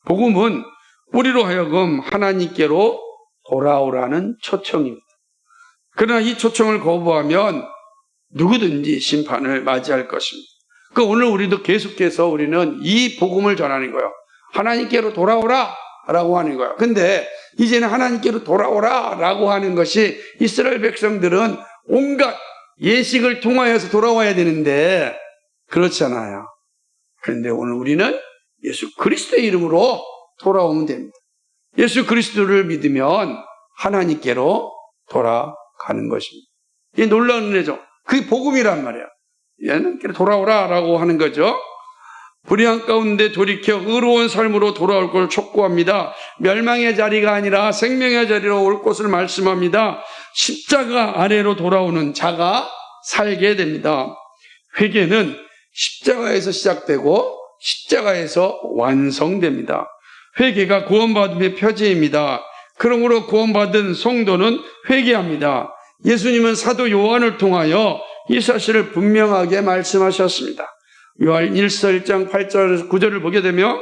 복음은 우리로 하여금 하나님께로 돌아오라는 초청입니다. 그러나 이 초청을 거부하면 누구든지 심판을 맞이할 것입니다. 그러니까 오늘 우리도 계속해서 우리는 이 복음을 전하는 거예요. 하나님께로 돌아오라 라고 하는 거예요. 근데 이제는 하나님께로 돌아오라 라고 하는 것이 이스라엘 백성들은 온갖 예식을 통하여서 돌아와야 되는데 그렇잖아요. 그런데 오늘 우리는 예수 그리스도의 이름으로 돌아오면 됩니다. 예수 그리스도를 믿으면 하나님께로 돌아가는 것입니다. 이게 놀라운 은혜죠. 그게 복음이란 말이야. 얘는 돌아오라라고 하는 거죠. 불의한 가운데 돌이켜 의로운 삶으로 돌아올 걸 촉구합니다. 멸망의 자리가 아니라 생명의 자리로 올 것을 말씀합니다. 십자가 아래로 돌아오는 자가 살게 됩니다. 회개는 십자가에서 시작되고 십자가에서 완성됩니다. 회개가 구원받음의 표제입니다. 그러므로 구원받은 성도는 회개합니다. 예수님은 사도 요한을 통하여 이 사실을 분명하게 말씀하셨습니다. 요한 1장 8절 9절을 보게 되면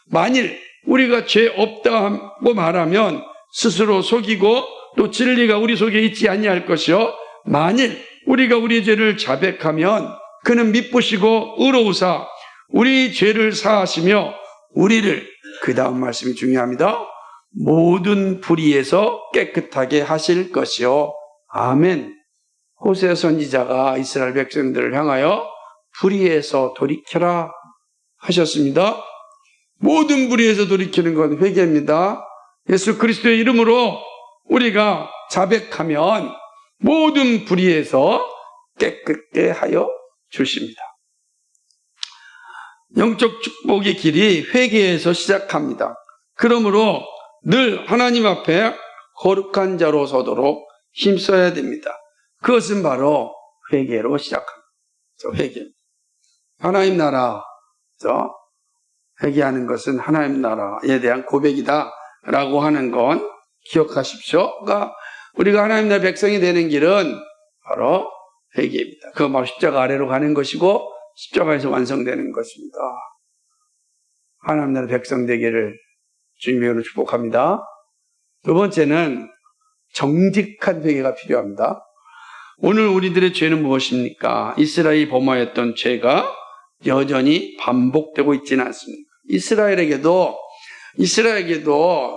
만일 우리가 죄 없다고 말하면 스스로 속이고 또 진리가 우리 속에 있지 아니할 것이요 만일 우리가 우리 죄를 자백하면 그는 미쁘시고 의로우사 우리 죄를 사하시며 우리를 그 다음 말씀이 중요합니다. 모든 불의에서 깨끗하게 하실 것이요 아멘. 호세 선지자가 이스라엘 백성들을 향하여 불의에서 돌이켜라 하셨습니다. 모든 불의에서 돌이키는 건 회개입니다. 예수 그리스도의 이름으로 우리가 자백하면 모든 불의에서 깨끗게 하여 주십니다. 영적 축복의 길이 회개에서 시작합니다. 그러므로 늘 하나님 앞에 거룩한 자로 서도록 힘써야 됩니다. 그것은 바로 회개로 시작합니다. 회개. 하나님 나라, 회개하는 것은 하나님 나라에 대한 고백이다 라고 하는 건 기억하십시오. 그러니까 우리가 하나님 나라 백성이 되는 길은 바로 회개입니다. 그건 바로 십자가 아래로 가는 것이고 십자가에서 완성되는 것입니다. 하나님 나라 백성 되기를 주님의 이름으로 축복합니다. 두 번째는 정직한 회개가 필요합니다. 오늘 우리들의 죄는 무엇입니까? 이스라엘이 범하였던 죄가 여전히 반복되고 있지는 않습니다. 이스라엘에게도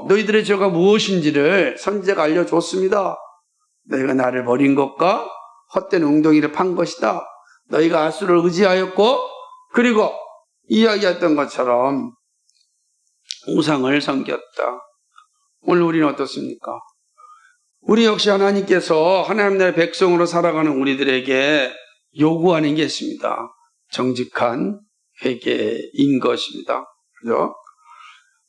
너희들의 죄가 무엇인지를 선지자가 알려줬습니다. 너희가 나를 버린 것과 헛된 웅덩이를 판 것이다. 너희가 아수를 의지하였고 그리고 이야기했던 것처럼 우상을 섬겼다. 오늘 우리는 어떻습니까? 우리 역시 하나님께서 하나님 나라의 백성으로 살아가는 우리들에게 요구하는 게 있습니다. 정직한 회개인 것입니다. 그죠?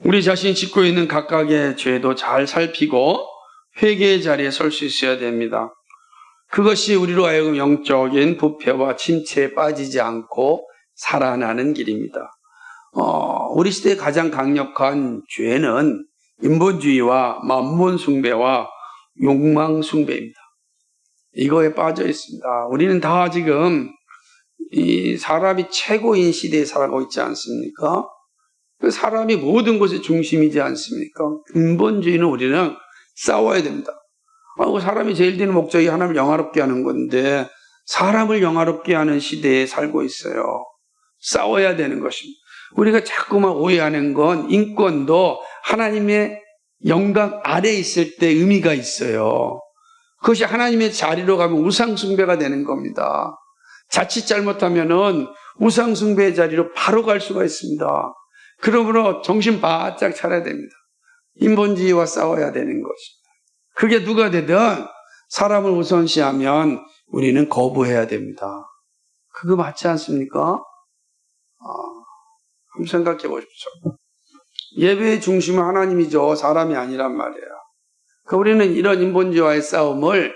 우리 자신이 짓고 있는 각각의 죄도 잘 살피고 회개의 자리에 설 수 있어야 됩니다. 그것이 우리로 하여금 영적인 부패와 침체에 빠지지 않고 살아나는 길입니다. 우리 시대의 가장 강력한 죄는 인본주의와 만몬 숭배와 욕망 숭배입니다. 이거에 빠져 있습니다. 우리는 다 지금 이 사람이 최고인 시대에 살아가고 있지 않습니까? 그 사람이 모든 것의 중심이지 않습니까? 인본주의는 우리는 싸워야 됩니다. 사람이 제일 되는 목적이 하나님을 영화롭게 하는 건데 사람을 영화롭게 하는 시대에 살고 있어요. 싸워야 되는 것입니다. 우리가 자꾸만 오해하는 건 인권도 하나님의 영광 아래에 있을 때 의미가 있어요. 그것이 하나님의 자리로 가면 우상숭배가 되는 겁니다. 자칫 잘못하면은 우상숭배의 자리로 바로 갈 수가 있습니다. 그러므로 정신 바짝 차려야 됩니다. 인본주의와 싸워야 되는 것입니다. 그게 누가 되든 사람을 우선시하면 우리는 거부해야 됩니다. 그거 맞지 않습니까? 한번 생각해 보십시오. 예배의 중심은 하나님이죠. 사람이 아니란 말이에요. 그러니까 우리는 이런 인본주의와의 싸움을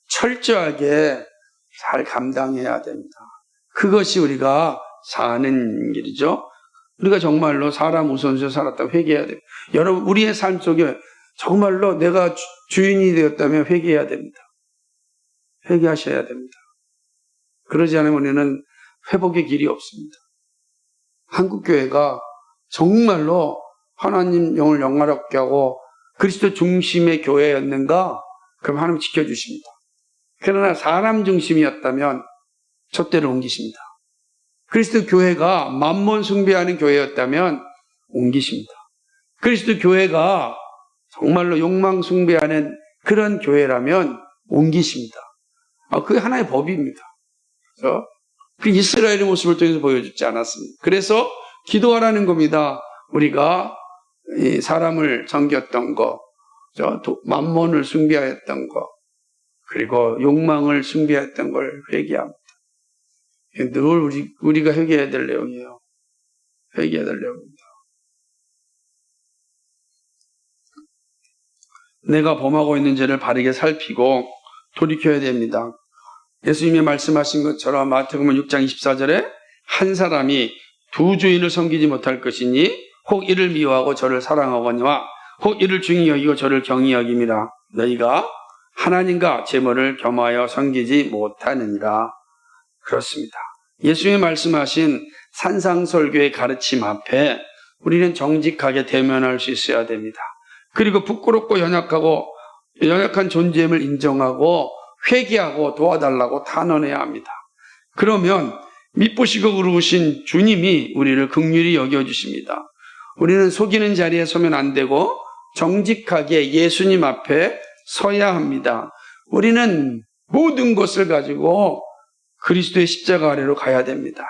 철저하게 잘 감당해야 됩니다. 그것이 우리가 사는 길이죠. 우리가 정말로 사람 우선시해 살았다고 회개해야 됩니다. 여러분, 우리의 삶 속에 정말로 내가 주인이 되었다면 회개해야 됩니다. 회개하셔야 됩니다. 그러지 않으면 우리는 회복의 길이 없습니다. 한국교회가 정말로 하나님 영을 영화롭게 하고 그리스도 중심의 교회였는가? 그럼 하나님 지켜주십니다. 그러나 사람 중심이었다면 촛대를 옮기십니다. 그리스도 교회가 만몬 숭배하는 교회였다면 옮기십니다. 그리스도 교회가 정말로 욕망 숭배하는 그런 교회라면 옮기십니다. 그게 하나의 법입니다. 그래서 그 이스라엘의 모습을 통해서 보여주지 않았습니다. 그래서 기도하라는 겁니다. 우리가 이 사람을 섬겼던 거, 만몬을 숭배하였던 거, 그리고 욕망을 숭배했던 걸 회개합니다. 늘 우리가 회개해야 될 내용이에요. 회개해야 될 내용입니다. 내가 범하고 있는 죄를 바르게 살피고 돌이켜야 됩니다. 예수님이 말씀하신 것처럼 마태복음 6장 24절에 한 사람이 두 주인을 섬기지 못할 것이니 혹 이를 미워하고 저를 사랑하거니와 혹 이를 중히 여기고 저를 경히 여김이라. 너희가 하나님과 재물을 겸하여 섬기지 못하느니라. 그렇습니다. 예수님이 말씀하신 산상설교의 가르침 앞에 우리는 정직하게 대면할 수 있어야 됩니다. 그리고 부끄럽고 연약한 존재임을 인정하고 회개하고 도와달라고 탄원해야 합니다. 그러면 미쁘시고 의로우신 주님이 우리를 긍휼히 여겨주십니다. 우리는 속이는 자리에 서면 안 되고 정직하게 예수님 앞에 서야 합니다. 우리는 모든 것을 가지고 그리스도의 십자가 아래로 가야 됩니다.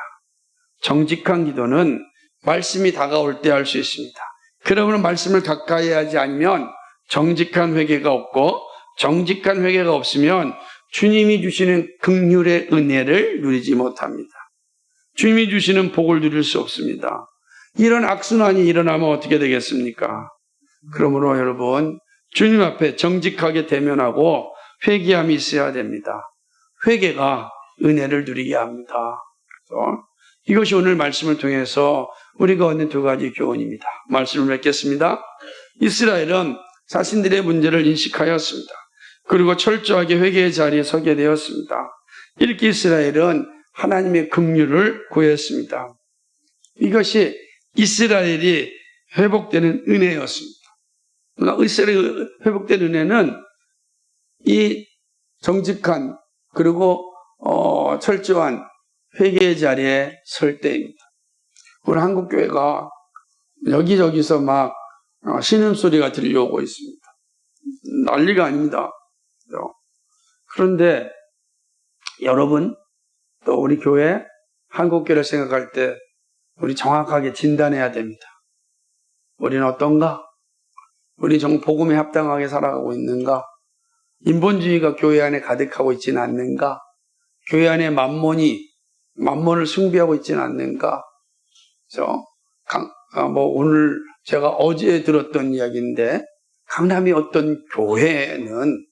정직한 기도는 말씀이 다가올 때 할 수 있습니다. 그러면 말씀을 가까이 하지 않으면 정직한 회개가 없고, 정직한 회개가 없으면 주님이 주시는 긍휼의 은혜를 누리지 못합니다. 주님이 주시는 복을 누릴 수 없습니다. 이런 악순환이 일어나면 어떻게 되겠습니까? 그러므로 여러분, 주님 앞에 정직하게 대면하고 회개함이 있어야 됩니다. 회개가 은혜를 누리게 합니다. 그래서 이것이 오늘 말씀을 통해서 우리가 얻는 두 가지 교훈입니다. 말씀을 맺겠습니다. 이스라엘은 자신들의 문제를 인식하였습니다. 그리고 철저하게 회개의 자리에 서게 되었습니다. 이렇게 이스라엘은 하나님의 긍휼을 구했습니다. 이것이 이스라엘이 회복되는 은혜였습니다. 이스라엘이 회복된 은혜는 이 정직한 그리고 철저한 회개의 자리에 설 때입니다. 우리 한국교회가 여기저기서 막 신음소리가 들려오고 있습니다. 난리가 아닙니다. 그런데 여러분, 또 우리 교회, 한국교회를 생각할 때 우리 정확하게 진단해야 됩니다. 우리는 어떤가? 우리 정말 복음에 합당하게 살아가고 있는가? 인본주의가 교회 안에 가득하고 있지는 않는가? 교회 안에 만몬을 숭배하고 있지는 않는가? 오늘 제가 어제 들었던 이야기인데, 강남의 어떤 교회는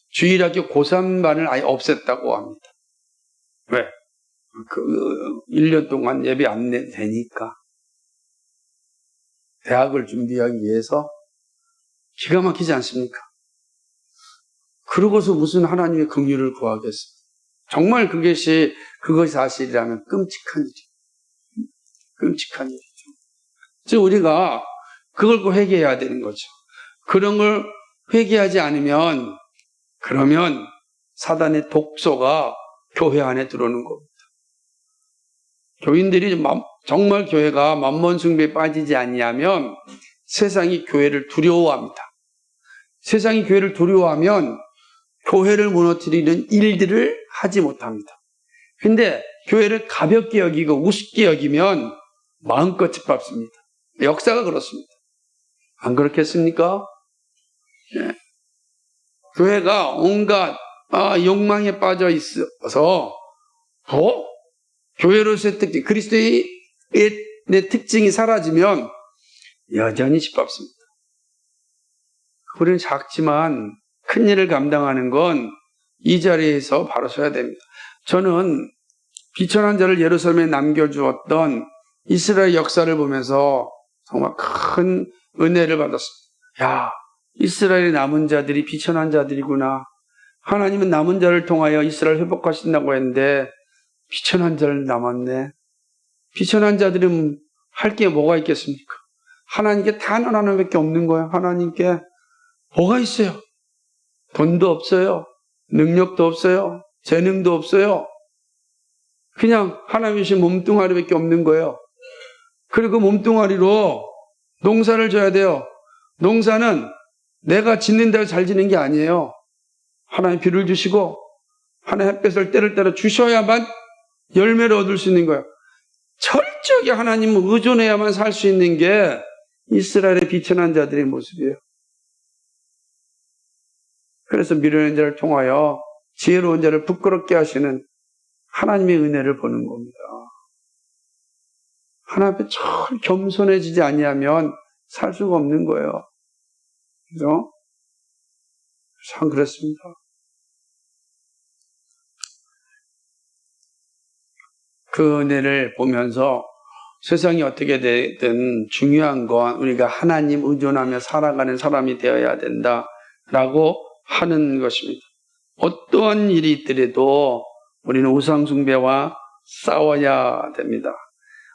주일학교 고3반을 아예 없앴다고 합니다. 왜? 1년 동안 예배 안 되니까. 대학을 준비하기 위해서. 기가 막히지 않습니까? 그러고서 무슨 하나님의 긍휼을 구하겠어요? 정말 그것이 사실이라면 끔찍한 일이에요. 끔찍한 일이죠. 즉 우리가 그걸 꼭 회개해야 되는 거죠. 그런 걸 회개하지 않으면 그러면 사단의 독소가 교회 안에 들어오는 겁니다. 교인들이 정말 교회가 만몬 숭배에 빠지지 않냐면 세상이 교회를 두려워합니다. 세상이 교회를 두려워하면 교회를 무너뜨리는 일들을 하지 못합니다. 근데 교회를 가볍게 여기고 우습게 여기면 마음껏 짓밟습니다. 역사가 그렇습니다. 안 그렇겠습니까? 예. 교회가 온갖 욕망에 빠져 있어서 교회로서의 특징, 그리스도의 특징이 사라지면 여전히 짓밟습니다. 우리는 작지만 큰 일을 감당하는 건 이 자리에서 바로 서야 됩니다. 저는 비천한 자를 예루살렘에 남겨주었던 이스라엘 역사를 보면서 정말 큰 은혜를 받았습니다. 이스라엘의 남은 자들이 비천한 자들이구나. 하나님은 남은 자를 통하여 이스라엘 회복하신다고 했는데 비천한 자를 남았네. 비천한 자들은 할 게 뭐가 있겠습니까? 하나님께 단언 하나밖에 없는 거예요. 하나님께 뭐가 있어요? 돈도 없어요. 능력도 없어요. 재능도 없어요. 그냥 하나님 주신 몸뚱아리밖에 없는 거예요. 그리고 몸뚱아리로 농사를 져야 돼요. 농사는 내가 짓는다고 잘 지는 게 아니에요. 하나님 비를 주시고 하나님 햇볕을 때를 따라 주셔야만 열매를 얻을 수 있는 거예요. 철저하게 하나님을 의존해야만 살 수 있는 게 이스라엘의 비천한 자들의 모습이에요. 그래서 미련한 자를 통하여 지혜로운 자를 부끄럽게 하시는 하나님의 은혜를 보는 겁니다. 하나님 앞에 참 겸손해지지 아니하면 살 수가 없는 거예요. 그죠? 참 그렇습니다. 그 은혜를 보면서 세상이 어떻게 되든 중요한 건 우리가 하나님 의존하며 살아가는 사람이 되어야 된다라고 하는 것입니다. 어떠한 일이 있더라도 우리는 우상숭배와 싸워야 됩니다.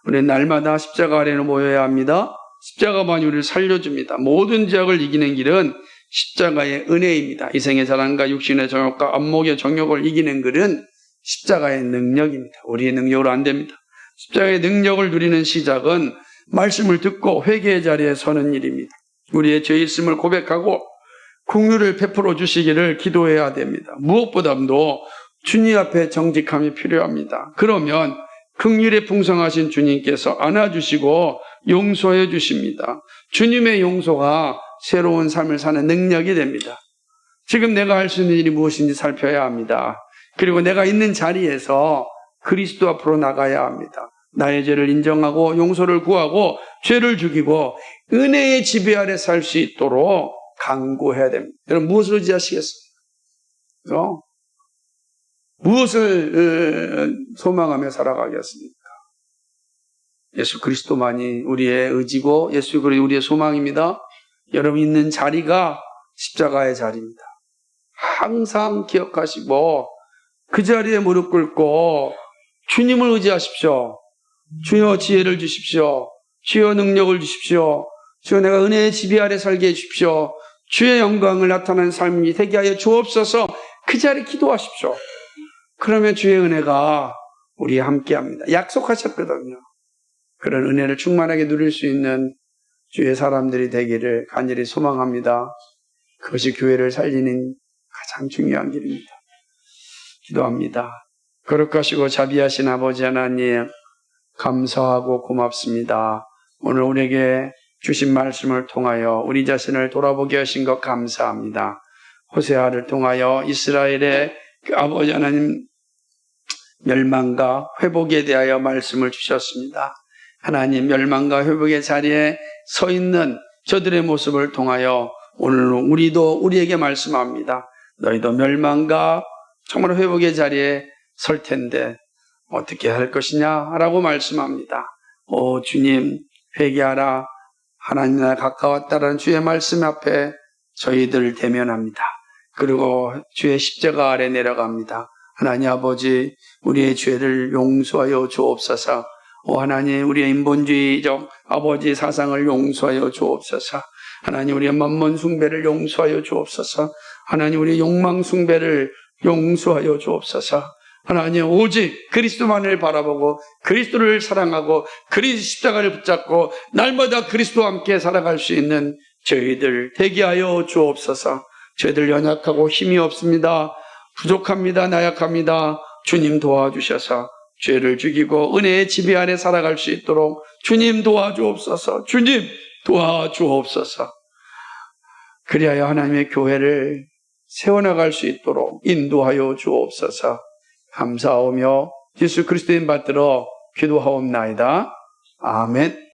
우리는 날마다 십자가 아래로 모여야 합니다. 십자가만이 우리를 살려줍니다. 모든 죄악을 이기는 길은 십자가의 은혜입니다. 이생의 자랑과 육신의 정욕과 안목의 정욕을 이기는 길은 십자가의 능력입니다. 우리의 능력으로 안 됩니다. 십자가의 능력을 누리는 시작은 말씀을 듣고 회개의 자리에 서는 일입니다. 우리의 죄 있음을 고백하고 긍휼을 베풀어 주시기를 기도해야 됩니다. 무엇보다도 주님 앞에 정직함이 필요합니다. 그러면 긍휼에 풍성하신 주님께서 안아주시고 용서해 주십니다. 주님의 용서가 새로운 삶을 사는 능력이 됩니다. 지금 내가 할 수 있는 일이 무엇인지 살펴야 합니다. 그리고 내가 있는 자리에서 그리스도 앞으로 나가야 합니다. 나의 죄를 인정하고 용서를 구하고 죄를 죽이고 은혜의 지배 아래 살 수 있도록 강구해야 됩니다. 여러분 무엇을 의지하시겠어요? 그래서 무엇을 소망하며 살아가겠습니까? 예수 그리스도만이 우리의 의지고 예수 그리스도 우리의 소망입니다. 여러분 있는 자리가 십자가의 자리입니다. 항상 기억하시고 그 자리에 무릎 꿇고 주님을 의지하십시오. 주여 지혜를 주십시오. 주여 능력을 주십시오. 주여 내가 은혜의 지배 아래 살게 해주십시오. 주의 영광을 나타내는 삶이 되게 하여 주옵소서. 그 자리에 기도하십시오. 그러면 주의 은혜가 우리와 함께합니다. 약속하셨거든요. 그런 은혜를 충만하게 누릴 수 있는 주의 사람들이 되기를 간절히 소망합니다. 그것이 교회를 살리는 가장 중요한 길입니다. 기도합니다. 거룩하시고 자비하신 아버지 하나님, 감사하고 고맙습니다. 오늘 우리에게 주신 말씀을 통하여 우리 자신을 돌아보게 하신 것 감사합니다. 호세아를 통하여 이스라엘의 그 아버지 하나님 멸망과 회복에 대하여 말씀을 주셨습니다. 하나님 멸망과 회복의 자리에 서 있는 저들의 모습을 통하여 오늘 우리도 우리에게 말씀합니다. 너희도 멸망과 정말 회복의 자리에 설 텐데 어떻게 할 것이냐 라고 말씀합니다. 오 주님 회개하라. 하나님 나라 가까웠다라는 주의 말씀 앞에 저희들 대면합니다. 그리고 주의 십자가 아래 내려갑니다. 하나님 아버지 우리의 죄를 용서하여 주옵소서. 오 하나님 우리의 인본주의적 아버지 사상을 용서하여 주옵소서. 하나님 우리의 만몬 숭배를 용서하여 주옵소서. 하나님 우리의 욕망 숭배를 용서하여 주옵소서. 하나님 오직 그리스도만을 바라보고 그리스도를 사랑하고 그리스도 십자가를 붙잡고 날마다 그리스도와 함께 살아갈 수 있는 저희들 되게 하여 주옵소서. 저희들 연약하고 힘이 없습니다. 부족합니다. 나약합니다. 주님 도와주셔서 죄를 죽이고 은혜의 지배 아래 살아갈 수 있도록 주님 도와주옵소서. 주님 도와주옵소서. 그리하여 하나님의 교회를 세워나갈 수 있도록 인도하여 주옵소서. 감사하며 예수 그리스도의 이름 받들어 기도하옵나이다. 아멘.